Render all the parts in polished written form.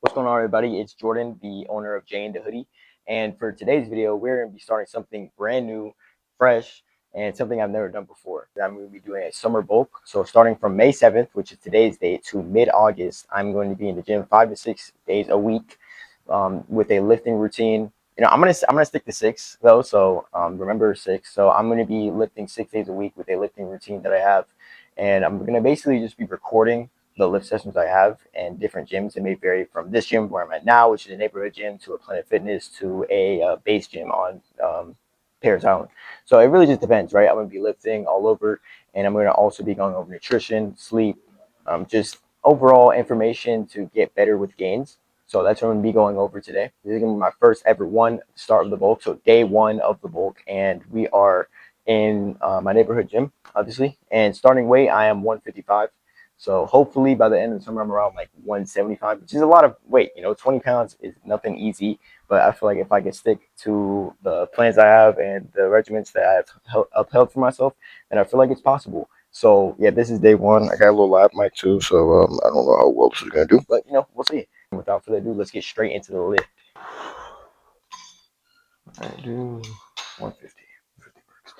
What's going on, everybody? It's Jordan, the owner of Jane the Hoodie. And for today's video, we're going to be starting something brand new, fresh, and something I've never done before. I'm going to be doing a summer bulk. So starting from May 7th, which is today's date, to mid-August, I'm going to be in the gym 5 to 6 days a week with a lifting routine. I'm gonna stick to 6 though. So remember 6. So I'm gonna be lifting 6 days a week with a lifting routine that I have, and I'm gonna basically just be recording the lift sessions I have and different gyms. It may vary from this gym where I'm at now, which is a neighborhood gym, to a Planet Fitness, to a base gym on Paris Island. So it really just depends, right? I'm going to be lifting all over, and I'm going to also be going over nutrition, sleep, just overall information to get better with gains. So that's what I'm going to be going over today. This is going to be my first ever start of the bulk. So day 1 of the bulk, and we are in my neighborhood gym, obviously. And starting weight, I am 155. So hopefully by the end of the summer, I'm around like 175, which is a lot of weight. 20 pounds is nothing easy, but I feel like if I can stick to the plans I have and the regiments that I've upheld for myself, then I feel like it's possible. So yeah, this is day 1. I got a little lab mic too, so I don't know how well this is gonna do, but we'll see. Without further ado, let's get straight into the lift. I do 150. 50 works.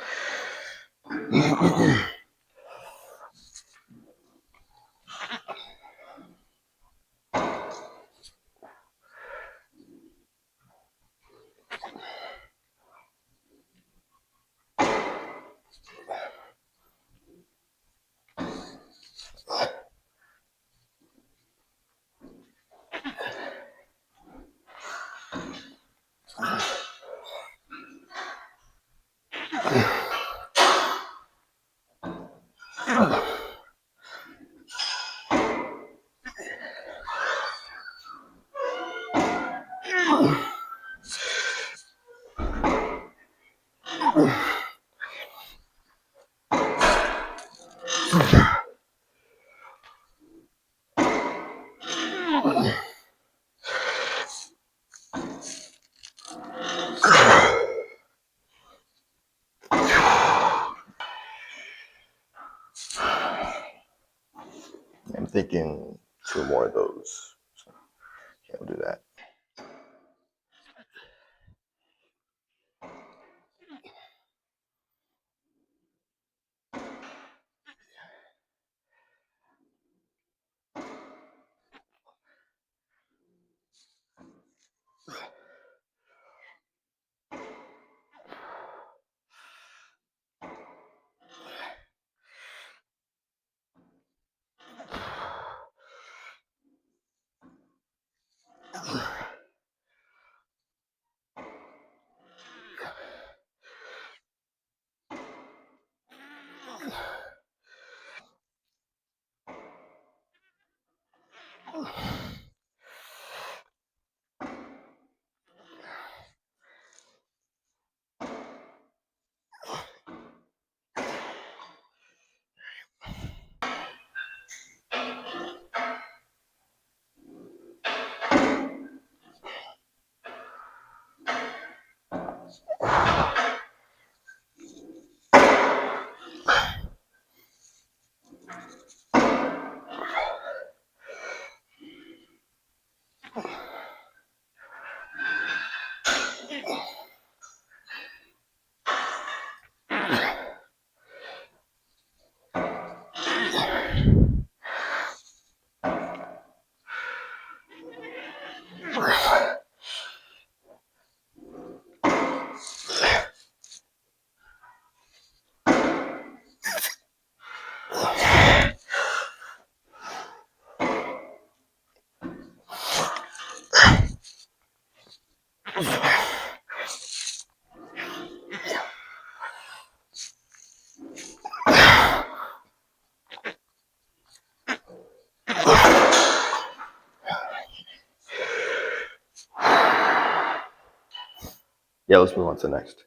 I'm thinking 2 more of those. So yeah, we'll do that. Yeah, let's move on to the next.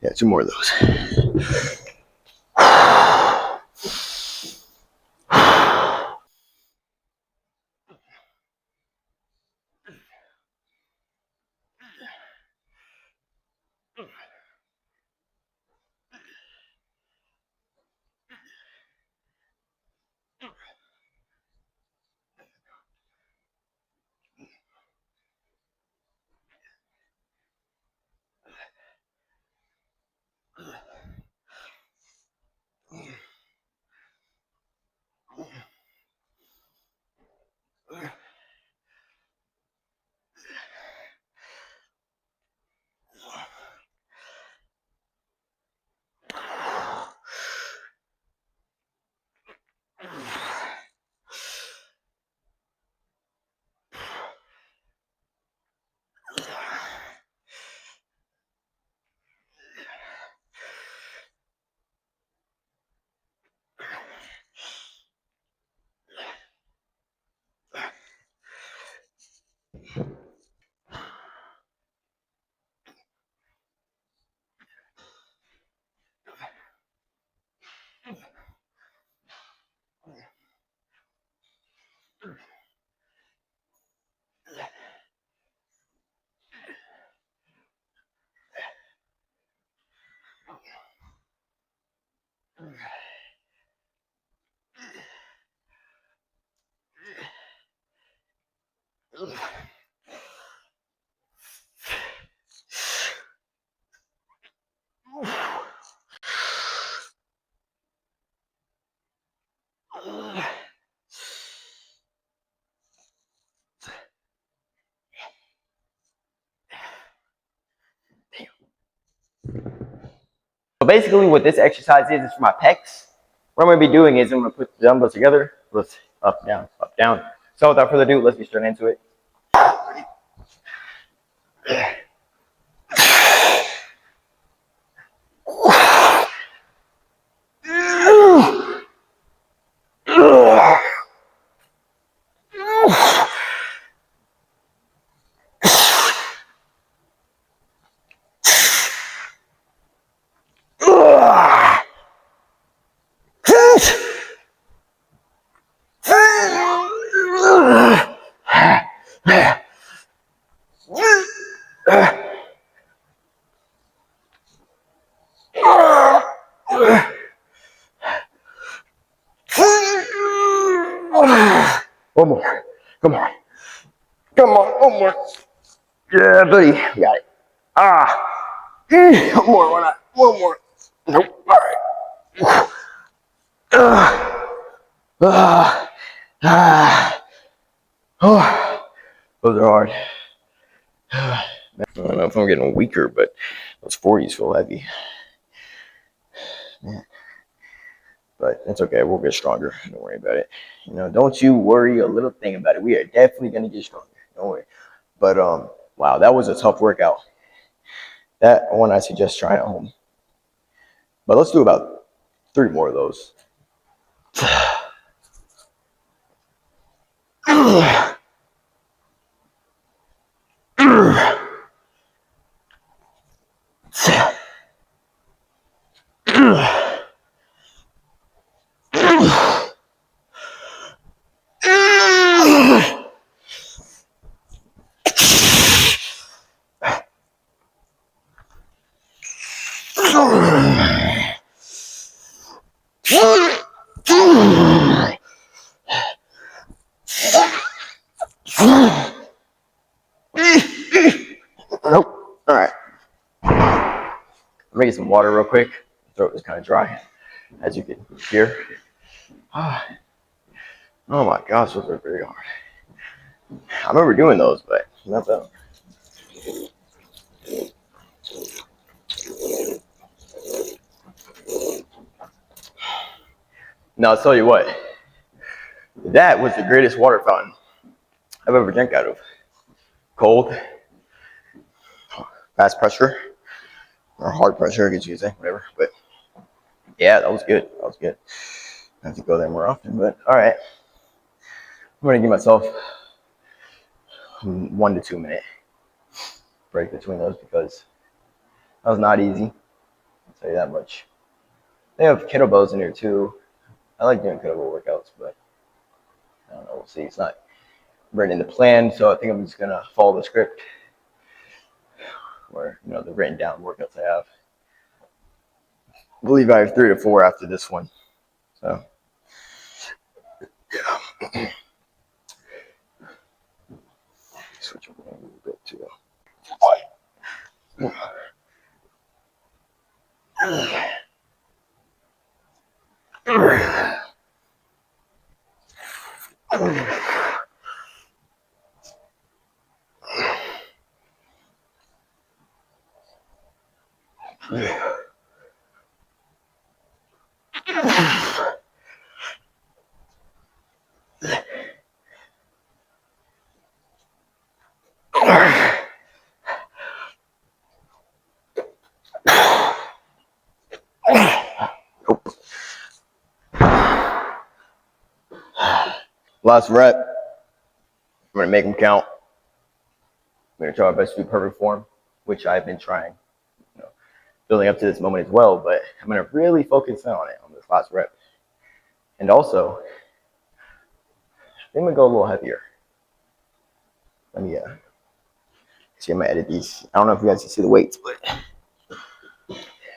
Yeah, two more of those. So basically what this exercise is for my pecs. What I'm going to be doing is I'm going to put the dumbbells together. Let's up, down, up, down. So without further ado, let's get straight into it. One more. Come on. Come on. One more. Yeah, buddy. You got it. One more. Why not? One more. Nope. All right. Oh, those are hard. I don't know if I'm getting weaker, but those 40s feel heavy. Man. But it's okay. We'll get stronger. Don't worry about it. You know, don't you worry a little thing about it. We are definitely going to get stronger. Don't worry. But, wow, that was a tough workout. That one I suggest trying at home. But let's do about 3 more of those. Nope. All right. I'm gonna get some water real quick. My throat is kind of dry, as you can hear. Oh my gosh, those are very hard. I remember doing those, but not that. Now I'll tell you what. That was the greatest water fountain I've ever drank out of. Cold, fast pressure, or hard pressure, I guess you could say, whatever. But yeah, that was good. That was good. I have to go there more often, but all right. I'm gonna give myself 1 to 2 minute break between those because that was not easy. I'll tell you that much. They have kettlebells in here too. I like doing kettlebell workouts, but I don't know. We'll see. It's not written in the plan, so I think I'm just gonna follow the script, or the written down workouts I have. I believe I have 3 to 4 after this one. So yeah. Switch up a little bit too. Last rep. I'm gonna make them count. I'm gonna try my best to do perfect form, which I've been trying, building up to this moment as well. But I'm gonna really focus in on it on this last rep. And also, I think I'm gonna go a little heavier. Let me see. I'm gonna edit these. I don't know if you guys can see the weights, but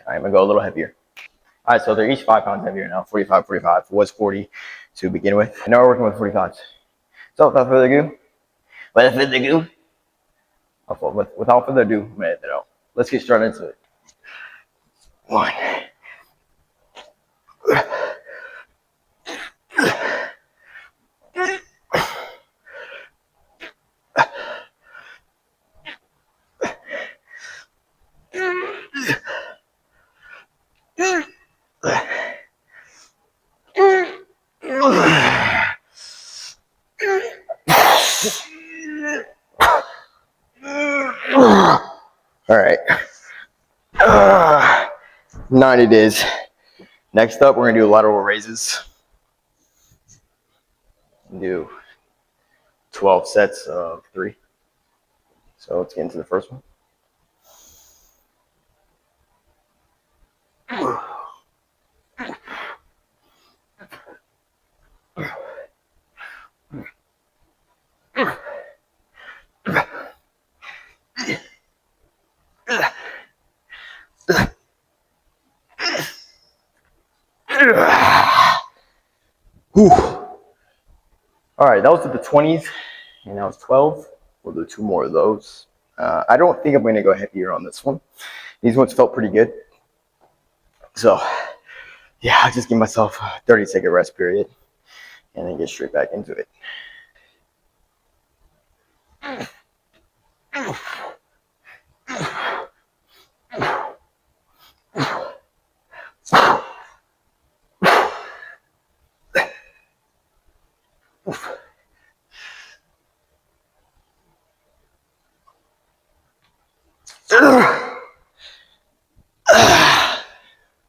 I'm gonna go a little heavier. All right, so they're each 5 pounds heavier now. 45, 45. It was 40 to begin with. And now we're working with 45s. So without further ado, Without further ado, without further ado, man, let's get straight into it. One. All right. 90 days. Next up, we're gonna do lateral raises. Do 12 sets of 3. So let's get into the first one. Whew. All right, that was at the 20s, and that was 12. We'll do 2 more of those. I don't think I'm going to go heavier on this one. These ones felt pretty good. So, yeah, I'll just give myself a 30-second rest period and then get straight back into it.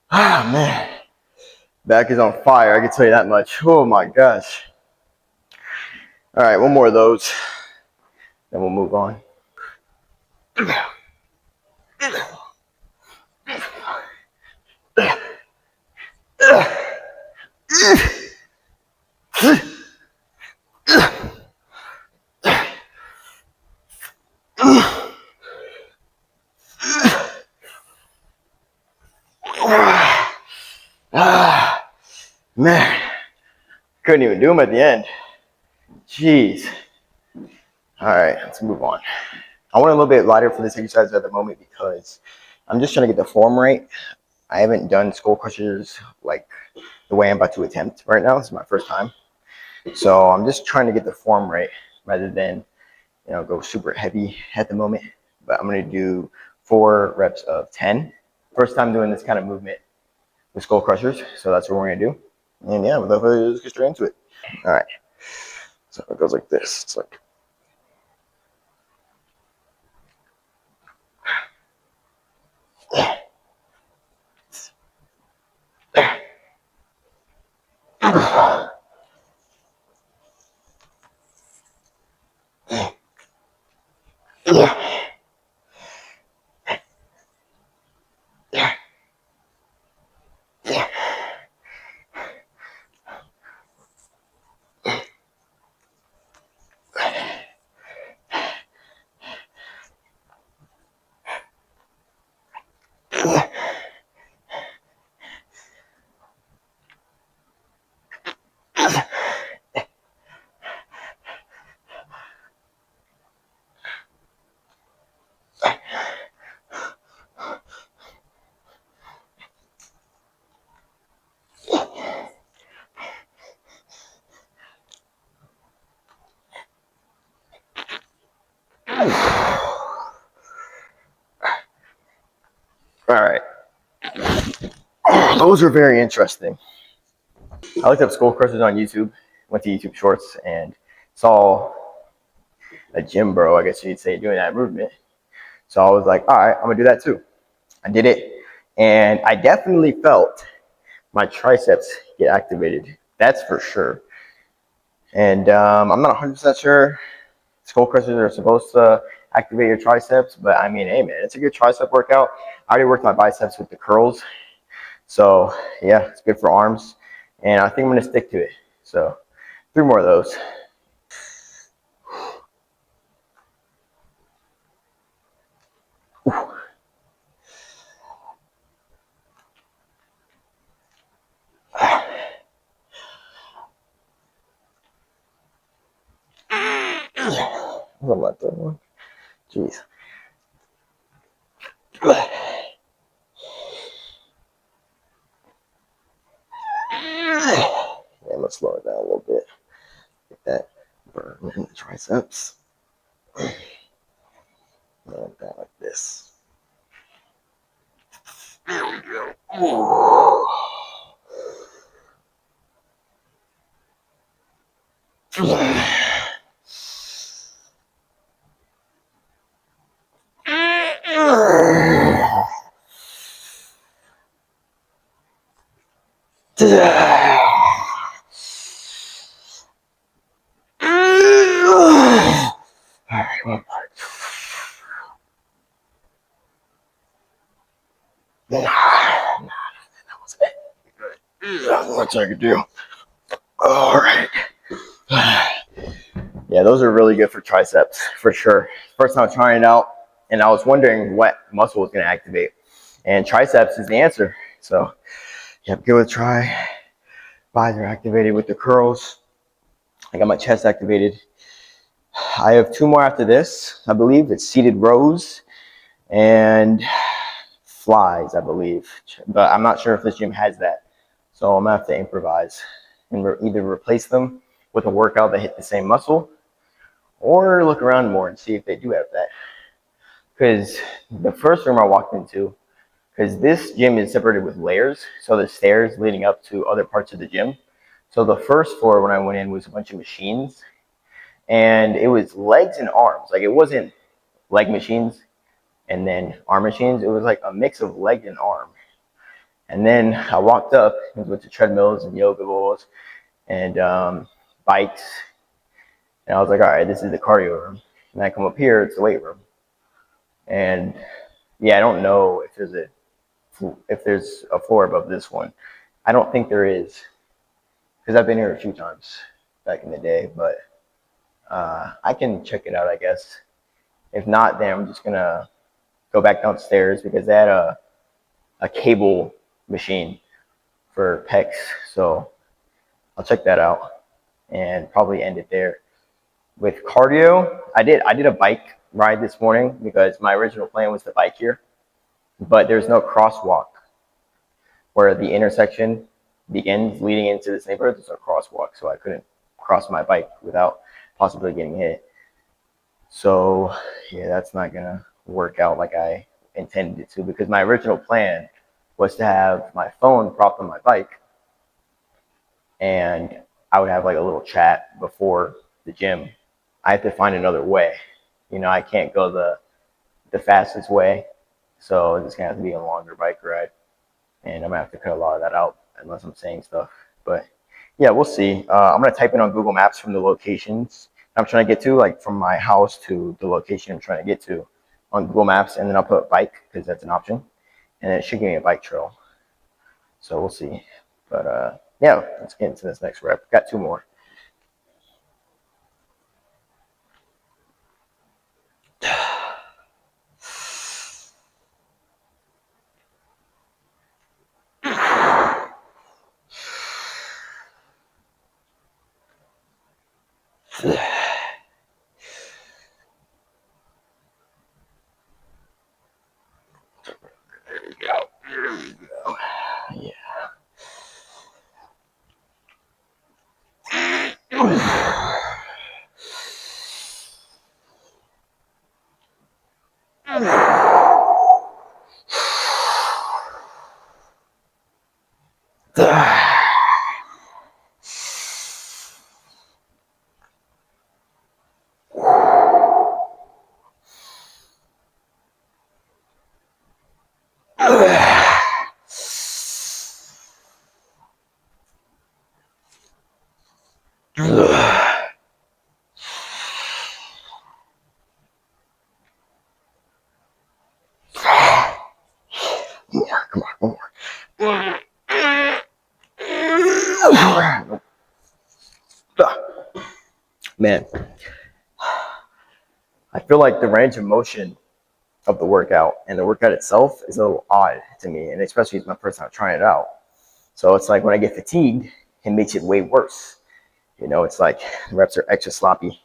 Ah, man. Back is on fire, I can tell you that much. Oh my gosh. All right, 1 more of those, then we'll move on. Man, couldn't even do them at the end. Jeez. All right, let's move on. I want a little bit lighter for this exercise at the moment because I'm just trying to get the form right. I haven't done skull crushers like the way I'm about to attempt right now. This is my first time. So I'm just trying to get the form right rather than, go super heavy at the moment. But I'm going to do 4 reps of 10. First time doing this kind of movement with skull crushers. So that's what we're going to do. And yeah, without further ado, let's get straight into it. All right. So it goes like this. It's like, all right. Those are very interesting. I looked up skull crushers on YouTube, went to YouTube Shorts, and saw a gym bro, I guess you'd say, doing that movement. So I was like, all right, I'm gonna do that too. I did it, and I definitely felt my triceps get activated. That's for sure. And I'm not 100% sure skull crushers are supposed to activate your triceps, but I mean, hey man, it's a good tricep workout. I already worked my biceps with the curls, so yeah, it's good for arms, and I think I'm gonna stick to it. So 3 more of those. on my third one. Jeez. Yeah, I'm gonna slow it down a little bit. Get that burn in the triceps. Like that, like this. There we go. Alright, one part. That was it. That's as much I could do. Alright. Yeah, those are really good for triceps, for sure. First time trying it out, and I was wondering what muscle was going to activate. And triceps is the answer. So, yeah, give it a try. Visor activated with the curls. I got my chest activated. I have 2 more after this, I believe. It's seated rows and flies, I believe. But I'm not sure if this gym has that. So I'm going to have to improvise and either replace them with a workout that hit the same muscle, or look around more and see if they do have that. Because the first room I walked into, because this gym is separated with layers, so there's stairs leading up to other parts of the gym. So the first floor when I went in was a bunch of machines, and it was legs and arms. Like, it wasn't leg machines and then arm machines. It was like a mix of leg and arm. And then I walked up and went to treadmills and yoga balls and bikes. And I was like, all right, this is the cardio room. And I come up here, it's the weight room. And yeah, I don't know if there's a floor above this one. I don't think there is, because I've been here a few times back in the day, but I can check it out, I guess. If not, then I'm just gonna go back downstairs, because they had a cable machine for pecs, so I'll check that out and probably end it there. With cardio, I did a bike ride this morning, because my original plan was to bike here, but there's no crosswalk where the intersection begins leading into this neighborhood. There's no crosswalk, so I couldn't cross my bike without possibly getting hit. So yeah, that's not gonna work out like I intended it to, because my original plan was to have my phone propped on my bike, and I would have like a little chat before the gym. I have to find another way. You know, I can't go the fastest way, so it's gonna have to be a longer bike ride, and I'm gonna have to cut a lot of that out unless I'm saying stuff. But yeah, we'll see. I'm gonna type in on Google Maps from the locations I'm trying to get to, like from my house to the location I'm trying to get to on Google Maps, and then I'll put bike, because that's an option, and it should give me a bike trail. So we'll see. But yeah, let's get into this next rep. Got 2 more. Come on, one more. Man, I feel like the range of motion of the workout and the workout itself is a little odd to me, and especially it's my first time trying it out. So it's like when I get fatigued, it makes it way worse. You know, it's like the reps are extra sloppy.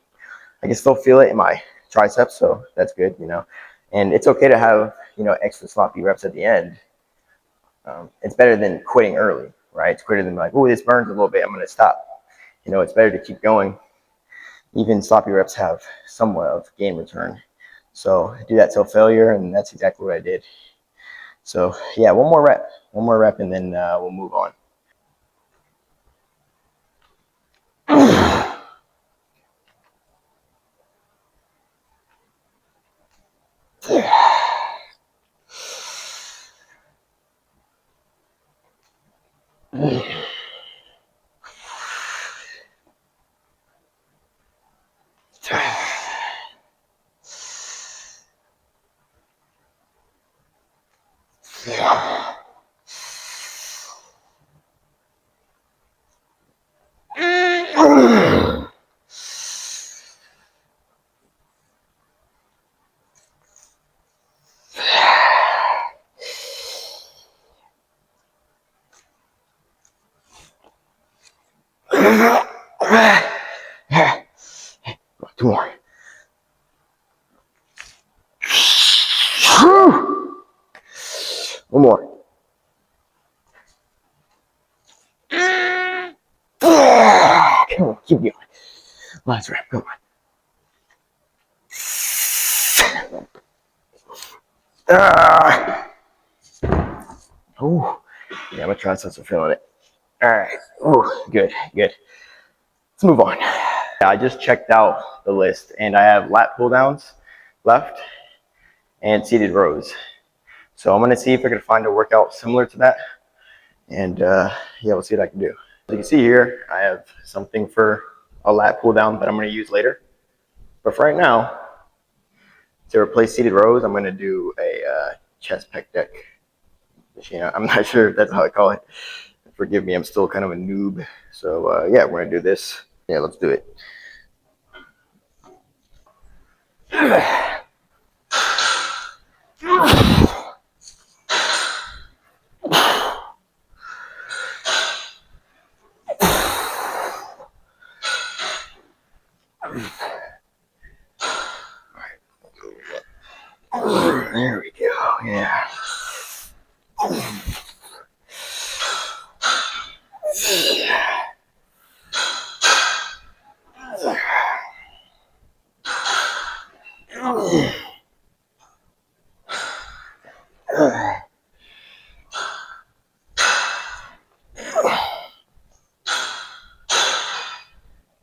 I can still feel it in my triceps, so that's good, you know. And it's okay to have, you know, extra sloppy reps at the end. It's better than quitting early, right? It's better than like, oh, this burns a little bit, I'm going to stop. You know, it's better to keep going. Even sloppy reps have somewhat of gain return. So do that till failure, and that's exactly what I did. So yeah, one more rep, and then we'll move on. Two more. One more. Come on, keep going. Last rep, come on. Oh, yeah, my triceps are feeling it. All right. Oh, good, good. Let's move on. I just checked out the list, and I have lat pull downs left and seated rows. So I'm gonna see if I can find a workout similar to that, and yeah, we'll see what I can do. As you can see here, I have something for a lat pull down that I'm gonna use later. But for right now, to replace seated rows, I'm gonna do a chest pec deck machine. I'm not sure if that's how I call it. Forgive me, I'm still kind of a noob. So yeah, we're gonna do this. Yeah, let's do it. There we go. Yeah.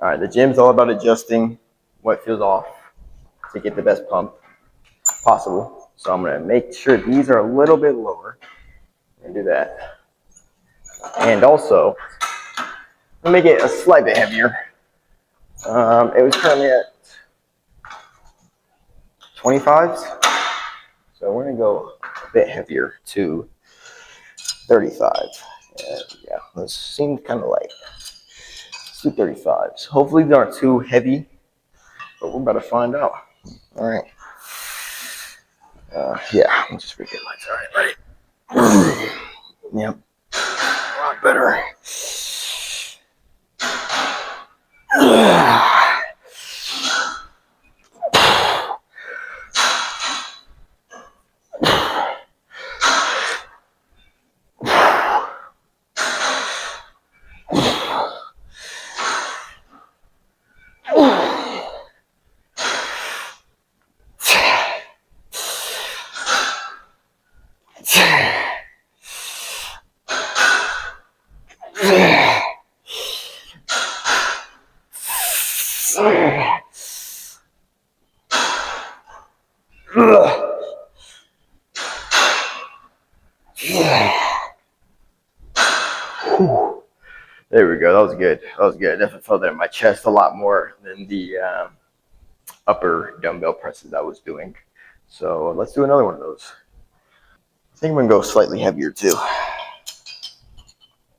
All right, the gym's all about adjusting what feels off to get the best pump possible. So I'm gonna make sure these are a little bit lower and do that. And also, make it a slight bit heavier. It was currently at 25s. So we're gonna go a bit heavier to 35. And yeah, this seemed kind of light. Let's do 35s. Hopefully they aren't too heavy, but we're about to find out. All right. Yeah, I'll just read the lights. All right, ready? Yep. A lot better. There we go. That was good. That was good. I definitely felt that in my chest a lot more than the upper dumbbell presses I was doing. So let's do another one of those. I think I'm gonna go slightly heavier too.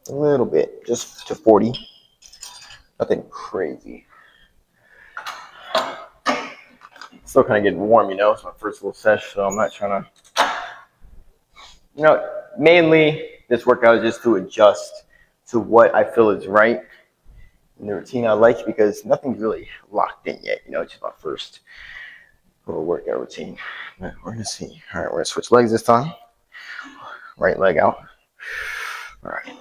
A little bit, just to 40. Nothing crazy. Still kind of getting warm, you know. It's my first little session, so I'm not trying to, you know, mainly this workout is just to adjust to what I feel is right, And the routine I like because nothing's really locked in yet. You know, it's just my first little workout routine. But we're gonna see. All right, we're gonna switch legs this time. Right leg out. All right.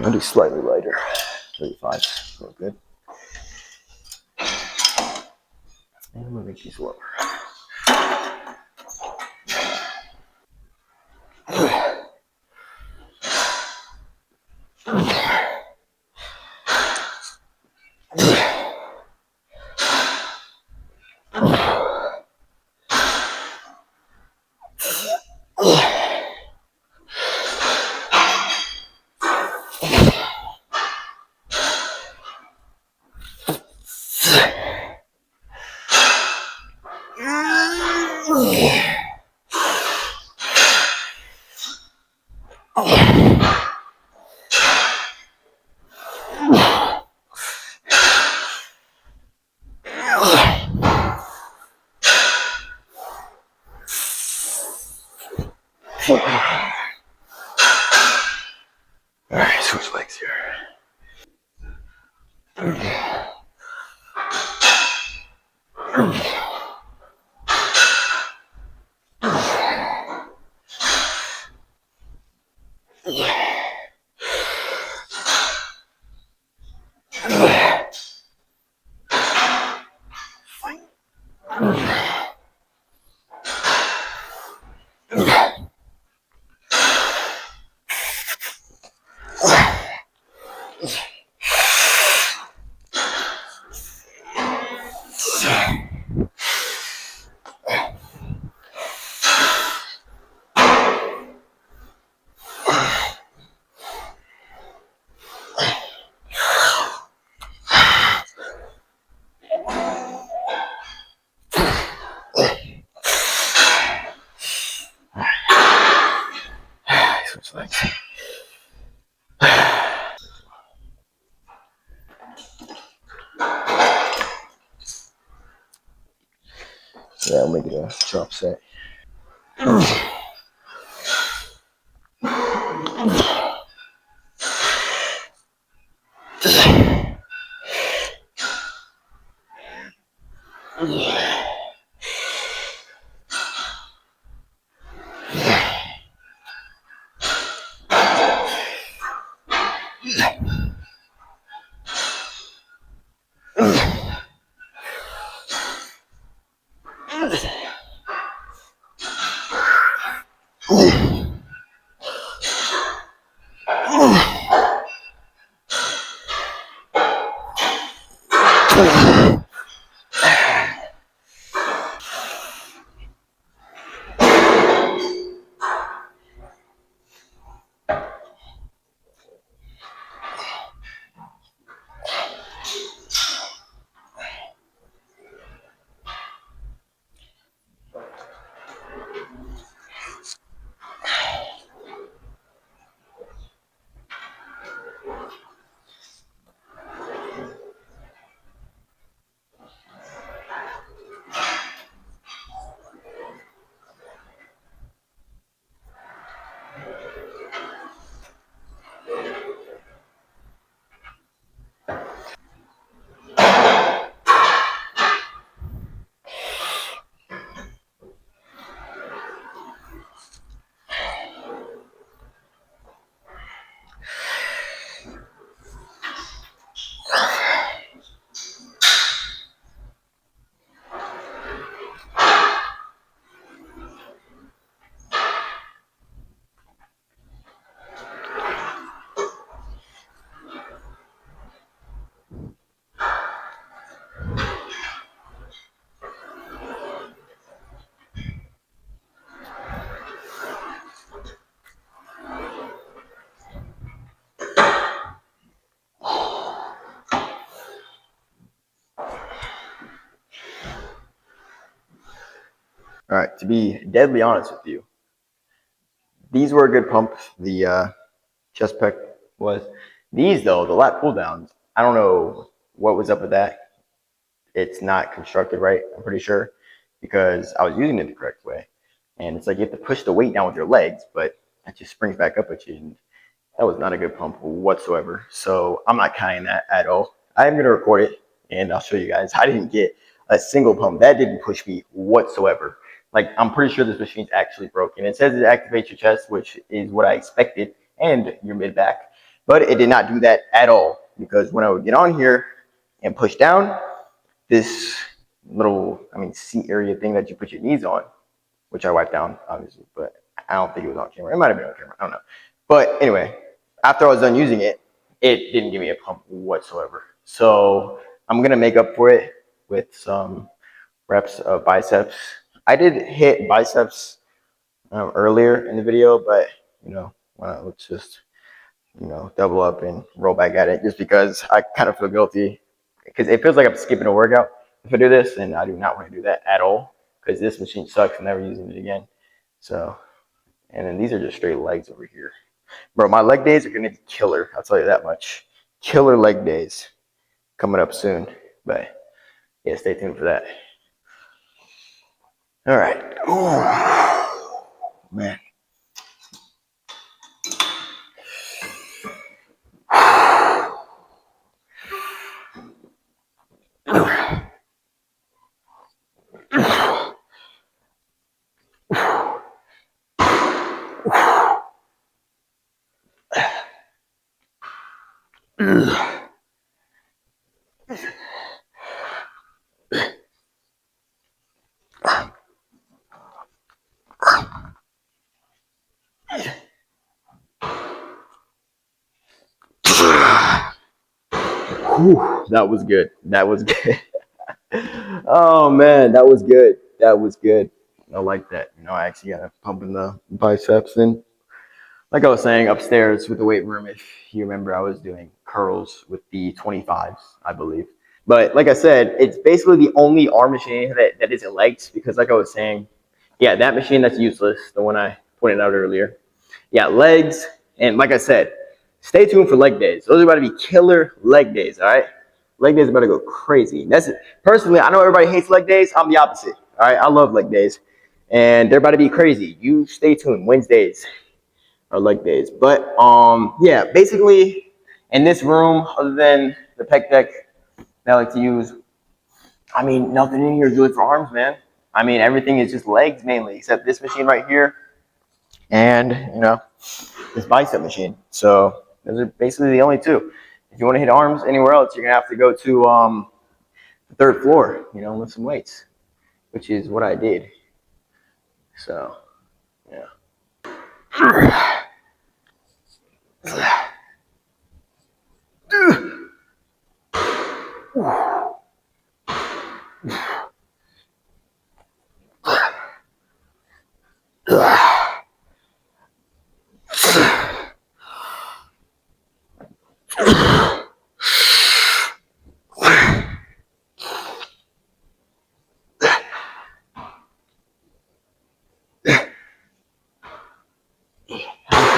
I'll do slightly lighter. 35. Real good. And I'm gonna make these lower. All right, switch legs here. Switch legs. Yeah, I'll make it a drop set. All right, to be deadly honest with you, these were a good pump. The chest pec was. These though, the lat pull downs, I don't know what was up with that. It's not constructed right, I'm pretty sure, because I was using it the correct way. And it's like you have to push the weight down with your legs, but it just springs back up at you. And that was not a good pump whatsoever. So I'm not counting that at all. I'm going to record it and I'll show you guys. I didn't get a single pump. That didn't push me whatsoever. Like, I'm pretty sure this machine's actually broken. It says it activates your chest, which is what I expected, and your mid back. But it did not do that at all, because when I would get on here and push down, this little, seat area thing that you put your knees on, which I wiped down, obviously, but I don't think it was on camera. It might have been on camera. I don't know. But anyway, after I was done using it, it didn't give me a pump whatsoever. So I'm going to make up for it with some reps of biceps. I did hit biceps earlier in the video, but, let's just, double up and roll back at it, just because I kind of feel guilty, because it feels like I'm skipping a workout if I do this, and I do not want to do that at all, because this machine sucks. I'm never using it again. So, and then these are just straight legs over here. Bro, my leg days are going to be killer. I'll tell you that much. Killer leg days coming up soon. But yeah, stay tuned for that. All right. Oh, man. Whew, that was good. That was good. Oh man, that was good. That was good. I like that. I actually got to pump in the biceps. And like I was saying, upstairs with the weight room, if you remember, I was doing curls with the 25s, I believe. But like I said, it's basically the only arm machine that isn't legs, because like I was saying, yeah, that machine, that's useless, the one I pointed out earlier. Yeah, legs. And like I said, stay tuned for leg days. Those are about to be killer leg days, all right? Leg days are about to go crazy. That's it. Personally, I know everybody hates leg days. I'm the opposite, all right? I love leg days. And they're about to be crazy. You stay tuned. Wednesdays are leg days. But yeah, basically in this room, other than the pec deck that I like to use, nothing in here is really for arms, man. Everything is just legs mainly, except this machine right here and, this bicep machine. So those are basically the only two. If you want to hit arms anywhere else, you're going to have to go to the third floor, lift some weights, which is what I did. So, yeah.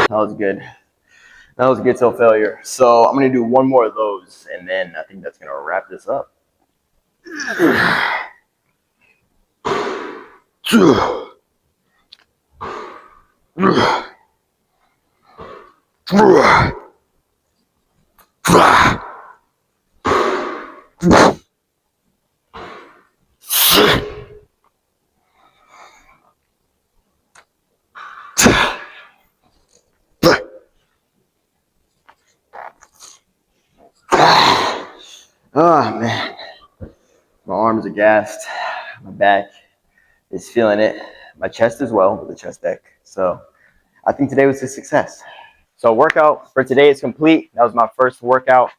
That was good. That was a good till failure. So I'm going to do one more of those, and then I think that's going to wrap this up. Oh man, my arms are gassed, my back is feeling it, my chest as well with the chest deck. So I think today was a success. So workout for today is complete. That was my first workout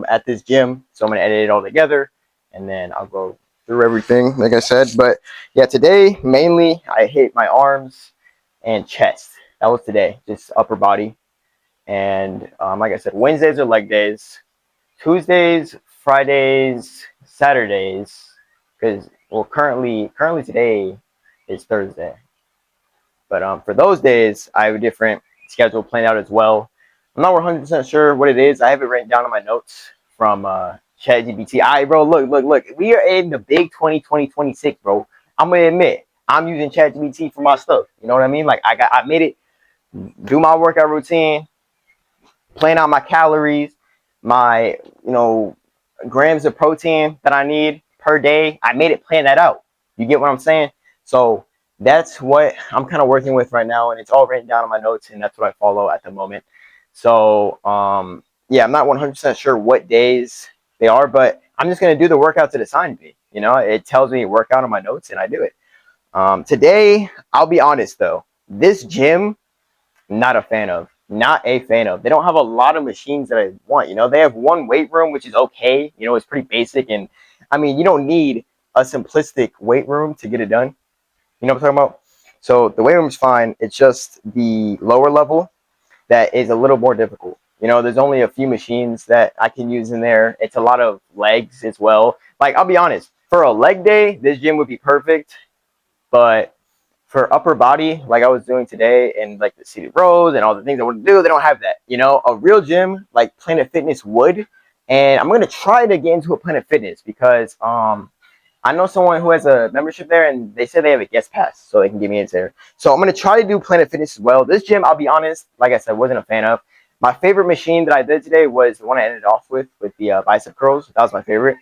at this gym. So I'm gonna edit it all together, and then I'll go through everything like I said. But yeah, today mainly I hit my arms and chest. That was today, just upper body. And like I said, Wednesdays are leg days. Tuesdays, Fridays, Saturdays, because currently today is Thursday. But for those days, I have a different schedule planned out as well. I'm not 100% sure what it is. I have it written down in my notes from ChatGPT. All right, bro, look. We are in the big 2026, bro. I'm gonna admit, I'm using ChatGPT for my stuff. You know what I mean? Like I made it do my workout routine, plan out my calories, my grams of protein that I need per day. I made it plan that out. You get what I'm saying? So that's what I'm kind of working with right now, and it's all written down in my notes, and that's what I follow at the moment. So yeah, I'm not 100% sure what days they are, but I'm just gonna do the workouts it assigned me. You know, it tells me workout on my notes, and I do it. Today, I'll be honest though, this gym, not a fan of. Not a fan of. They don't have a lot of machines that I want. You know, they have one weight room, which is okay. You know, it's pretty basic. And I mean, you don't need a simplistic weight room to get it done. You know what I'm talking about? So the weight room is fine. It's just the lower level that is a little more difficult. You know, there's only a few machines that I can use in there. It's a lot of legs as well. Like, I'll be honest, for a leg day, this gym would be perfect. But for upper body, like I was doing today, and like the seated rows and all the things I want to do, they don't have that. You know, a real gym like Planet Fitness would. And I'm gonna try to get into a Planet Fitness because I know someone who has a membership there, and they said they have a guest pass, so they can get me into there. So I'm gonna try to do Planet Fitness as well. This gym, I'll be honest, like I said, wasn't a fan of. My favorite machine that I did today was the one I ended off with the bicep curls. That was my favorite.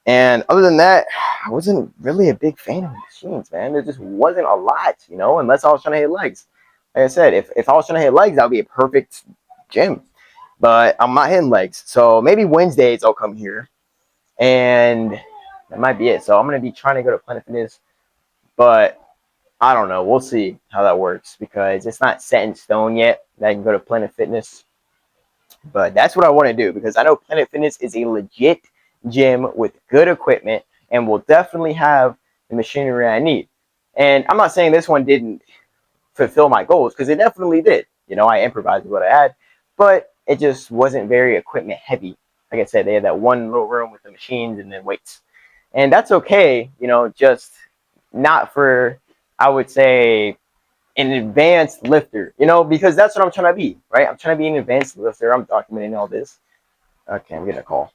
And other than that, I wasn't really a big fan of machines, man. There just wasn't a lot, you know, unless I was trying to hit legs. Like I said, if I was trying to hit legs, that would be a perfect gym. But I'm not hitting legs. So maybe Wednesdays I'll come here. And that might be it. So I'm going to be trying to go to Planet Fitness. But I don't know. We'll see how that works because it's not set in stone yet that I can go to Planet Fitness. But that's what I want to do because I know Planet Fitness is a legit gym with good equipment and will definitely have the machinery I need. And I'm not saying this one didn't fulfill my goals because it definitely did. You know, I improvised with what I had, but it just wasn't very equipment heavy. Like I said, they had that one little room with the machines and then weights. And that's okay, you know, just not for, I would say, an advanced lifter, you know, because that's what I'm trying to be, right? I'm trying to be an advanced lifter. I'm documenting all this. Okay, I'm getting a call.